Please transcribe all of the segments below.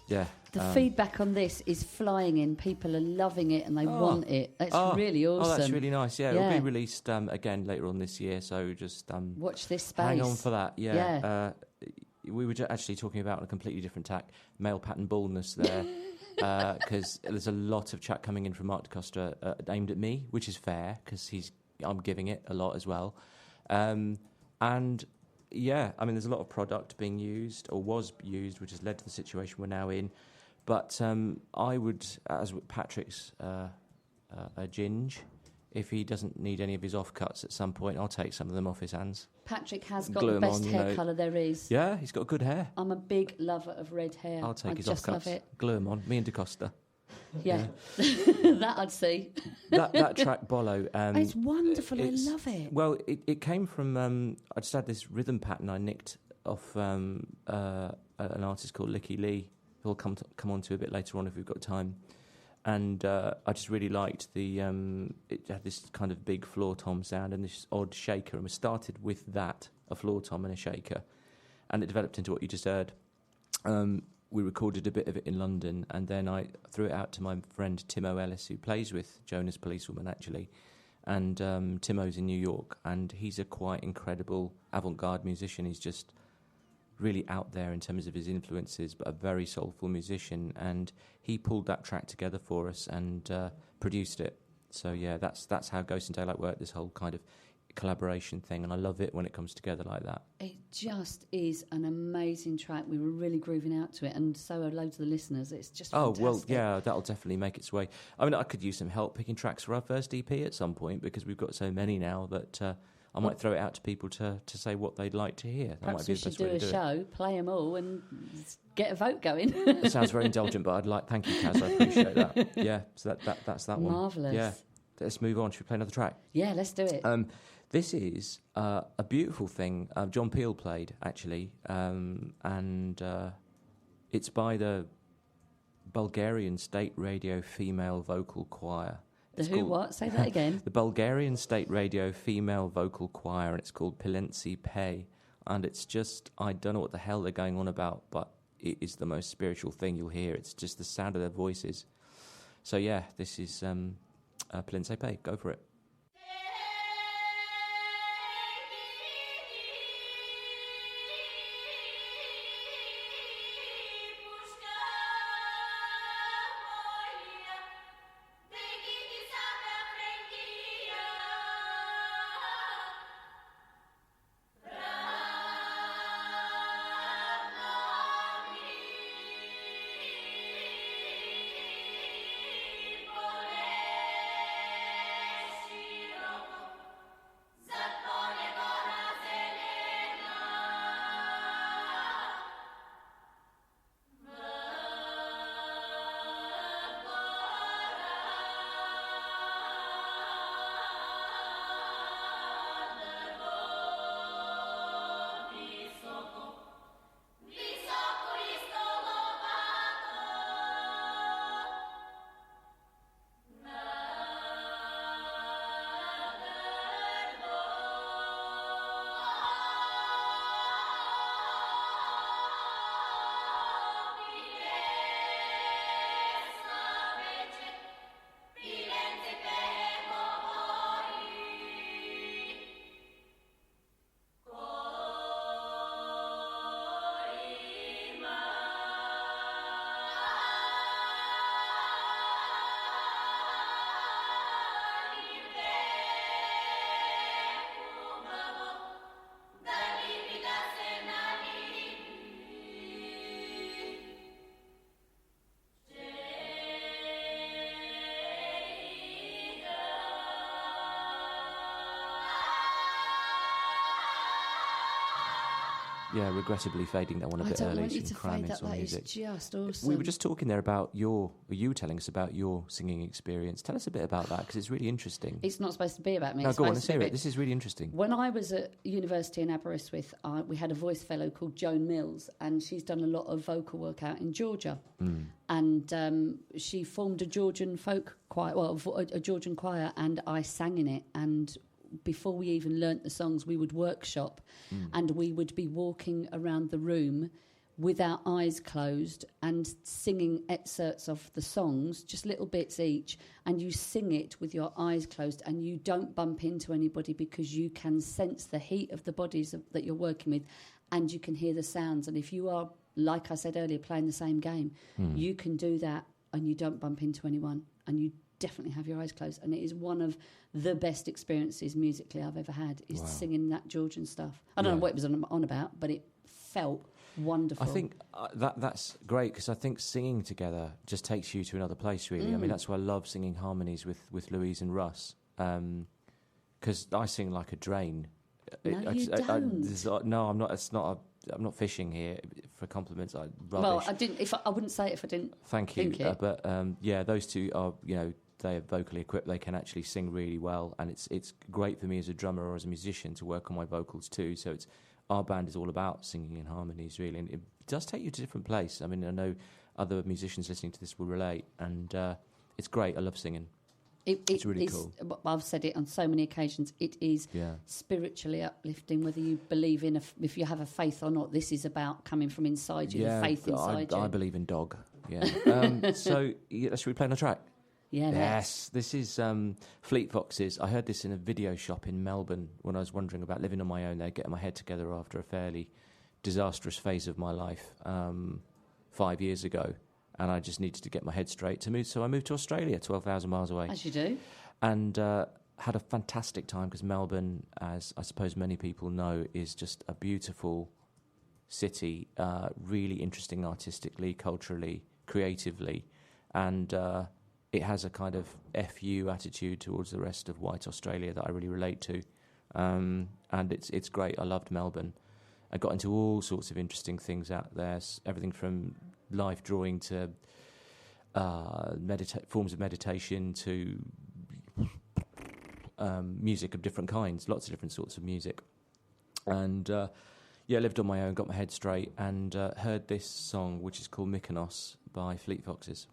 Yeah. The feedback on this is flying in. People are loving it and they want it. It's really awesome. Oh, that's really nice. Yeah, it'll be released again later on this year, so just watch this space. Hang on for that. Yeah. We were actually talking about a completely different tack, male pattern baldness there, because there's a lot of chat coming in from Mark DeCosta aimed at me, which is fair, because I'm giving it a lot as well. And... yeah, I mean, there's a lot of product being used, or was used, which has led to the situation we're now in. But I would, as Patrick's a ginge, if he doesn't need any of his offcuts at some point, I'll take some of them off his hands. Patrick has got the best hair colour there is. Yeah, he's got good hair. I'm a big lover of red hair. I'll take his just offcuts. Love it. Glue them on, me and DeCosta. Yeah. That I'd see. that track, Bollo... it's wonderful, I love it. Well, it came from... I just had this rhythm pattern I nicked off an artist called Licky Lee, who I'll come on to a bit later on if we've got time. And I just really liked it had this kind of big floor tom sound and this odd shaker, and we started with that, a floor tom and a shaker, and it developed into what you just heard. We recorded a bit of it in London, and then I threw it out to my friend Timo Ellis, who plays with Joan as Policewoman, actually. And Timo's in New York, and he's a quite incredible avant-garde musician. He's just really out there in terms of his influences, but a very soulful musician. And he pulled that track together for us and produced it. So, yeah, that's how Ghost and Daylight worked, this whole kind of collaboration thing, and I love it when it comes together like that. It just is an amazing track. We were really grooving out to it, and so are loads of the listeners. It's just fantastic. Well, yeah, that'll definitely make its way. I mean, I could use some help picking tracks for our first EP at some point, because we've got so many now that I might throw it out to people to say what they'd like to hear. That Perhaps might be we the best should do way a to do show, play them all, and get a vote going. It sounds very indulgent, but thank you, Kaz, I appreciate that. Yeah, so that's that one. Marvellous. Yeah, let's move on. Should we play another track? Yeah, let's do it. This is a beautiful thing John Peel played, actually, and it's by the Bulgarian State Radio Female Vocal Choir. What? Say that again. The Bulgarian State Radio Female Vocal Choir, and it's called Pilenci Pei, and it's just, I don't know what the hell they're going on about, but it is the most spiritual thing you'll hear. It's just the sound of their voices. So, yeah, this is Pilenci Pei. Go for it. Yeah, regrettably fading that one a bit early. I don't want you to cramming fade that. some That music. is just awesome. We were just talking there about you were telling us about your singing experience. Tell us a bit about that, because it's really interesting. It's not supposed to be about me. No, it's go on, supposed let's to hear be it. This is really interesting. When I was at university in Aberystwyth, we had a voice fellow called Joan Mills, and she's done a lot of vocal work out in Georgia. And she formed a Georgian folk choir, a Georgian choir, and I sang in it. And before we even learnt the songs, we would workshop, and we would be walking around the room with our eyes closed and singing excerpts of the songs, just little bits each, and you sing it with your eyes closed and you don't bump into anybody because you can sense the heat of the bodies that you're working with and you can hear the sounds. And if you are, like I said earlier, playing the same game, you can do that and you don't bump into anyone and you definitely have your eyes closed. And it is one of the best experiences musically I've ever had, is singing that Georgian stuff. I don't know what it was on about, but it felt wonderful. I think that's great, because I think singing together just takes you to another place, really. I mean, that's why I love singing harmonies with Louise and Russ, because I sing like a drain. No, you don't. No, I'm not. It's not. I'm not fishing here for compliments. Rubbish. Well, I wouldn't say it if I didn't. Thank you. Think it. But those two are, they are vocally equipped. They can actually sing really well, and it's great for me as a drummer or as a musician to work on my vocals too. So our band is all about singing in harmonies, really, and it does take you to a different place. I mean, I know other musicians listening to this will relate, and it's great. I love singing. It's really cool. I've said it on so many occasions. It is spiritually uplifting, whether you believe in if you have a faith or not. This is about coming from inside you, the faith inside you. I believe in dog. Yeah. So should we play on a track? Yeah. Yes. This is Fleet Foxes. I heard this in a video shop in Melbourne when I was wondering about living on my own there, getting my head together after a fairly disastrous phase of my life 5 years ago. And I just needed to get my head straight to move. So I moved to Australia, 12,000 miles away. As you do. And had a fantastic time, because Melbourne, as I suppose many people know, is just a beautiful city, really interesting artistically, culturally, creatively. And it has a kind of FU attitude towards the rest of white Australia that I really relate to. And it's great. I loved Melbourne. I got into all sorts of interesting things out there, everything from life drawing to forms of meditation to music of different kinds, lots of different sorts of music. And lived on my own, got my head straight, and heard this song, which is called Mykonos by Fleet Foxes.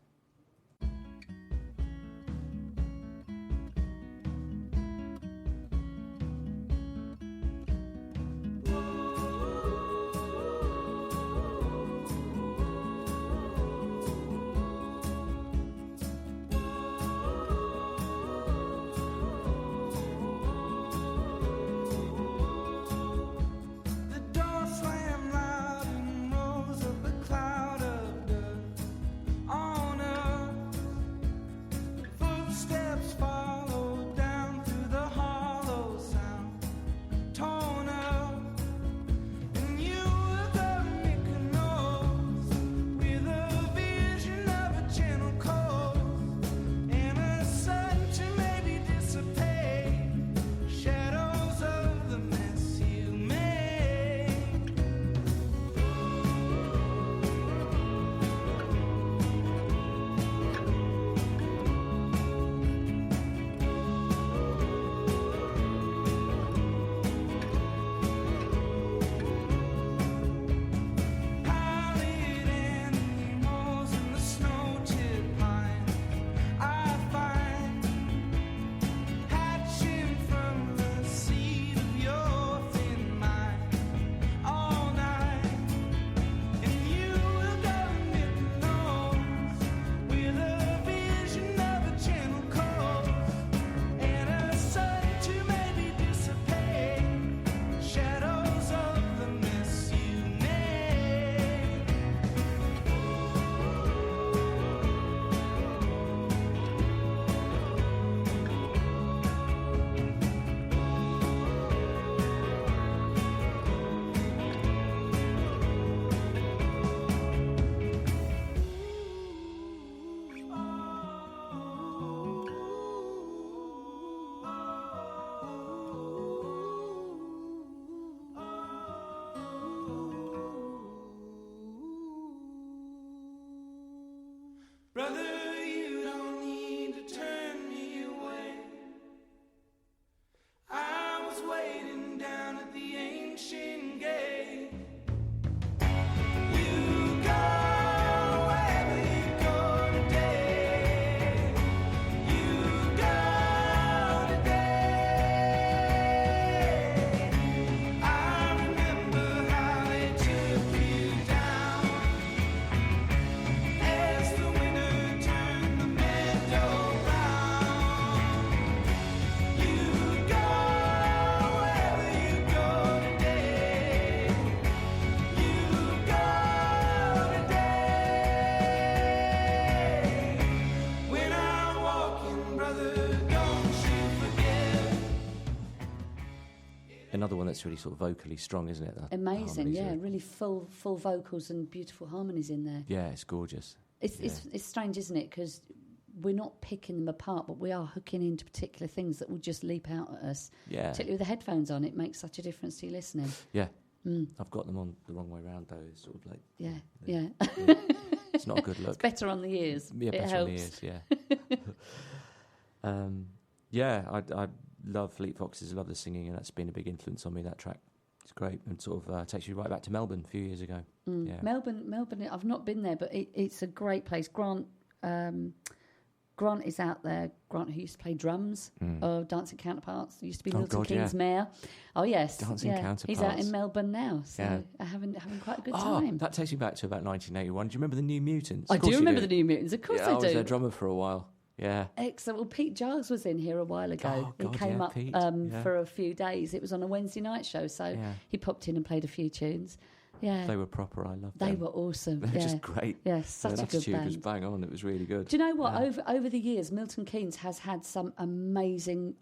Brother, you don't need to turn me away. I was waiting down at the ancient gate. You go wherever you go today. You go today. I remember how they took you down. brother, don't you forget. Another one that's really sort of vocally strong, isn't it? The Amazing, harmonies yeah, are- really full vocals and beautiful harmonies in there. Yeah, it's gorgeous. It's strange, isn't it? Because we're not picking them apart, but we are hooking into particular things that will just leap out at us. Yeah. Particularly with the headphones on, it makes such a difference to your listening. Yeah. Mm. I've got them on the wrong way around, though. It's sort of like... Yeah. It's not a good look. It's better on the ears. Yeah, it better helps. on the ears, yeah. I love Fleet Foxes. I love the singing, and that's been a big influence on me, that track. It's great, and sort of takes you right back to Melbourne a few years ago. Mm. Yeah. Melbourne, I've not been there, but it's a great place. Grant is out there. Grant, who used to play drums, or Dancing Counterparts, used to be Milton Keynes mayor. Oh yes, Dancing Counterparts. He's out in Melbourne now, so having quite a good time. That takes me back to about 1981. Do you remember the New Mutants? I do remember the New Mutants. Of course, I do. I was their drummer for a while. Yeah. Excellent. Well, Pete Giles was in here a while ago. Oh, God, he came yeah, up Pete, for a few days. It was on a Wednesday night show, so he popped in and played a few tunes. Yeah, They were proper. I loved them. they were awesome. They were just great. Yeah, such Their a good attitude band. was bang on. It was really good. Do you know what? Over the years, Milton Keynes has had some amazing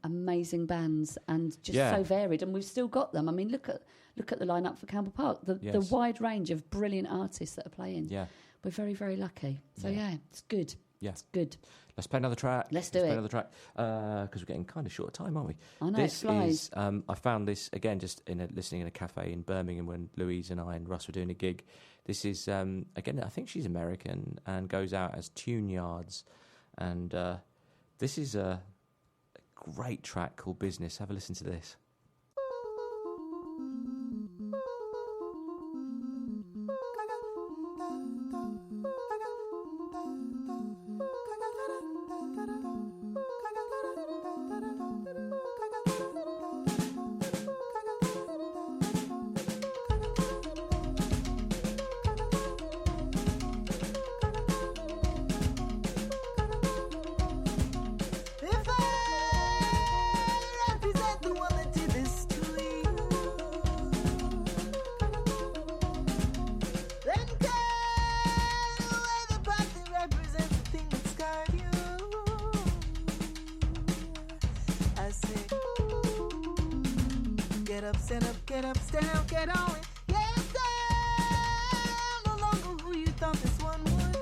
bands, and just so varied. And we've still got them. I mean, look at the lineup for Campbell Park. The wide range of brilliant artists that are playing. Yeah. We're very, very lucky. So it's good. Yeah. It's good. Let's play another track. Let's do play it. another track because we're getting kind of short of time, aren't we? I know, this it flies. is. I found this again just listening in a cafe in Birmingham when Louise and I and Russ were doing a gig. This is again. I think she's American and goes out as Tune Yards, and this is a great track called Business. Have a listen to this. Get up, stand up, get up, stand up, get on it. Yes, I'm no longer who you thought this one would be.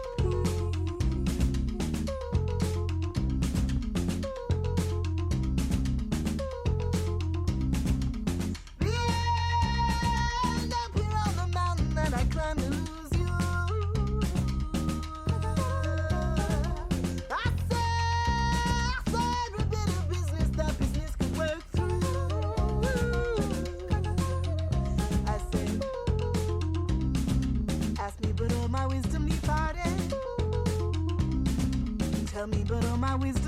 Behind up here on the mountain that I climbed to lose you. I saw every bit of business that business could work through. Ask me, but all my wisdom departed. Tell me, but all my wisdom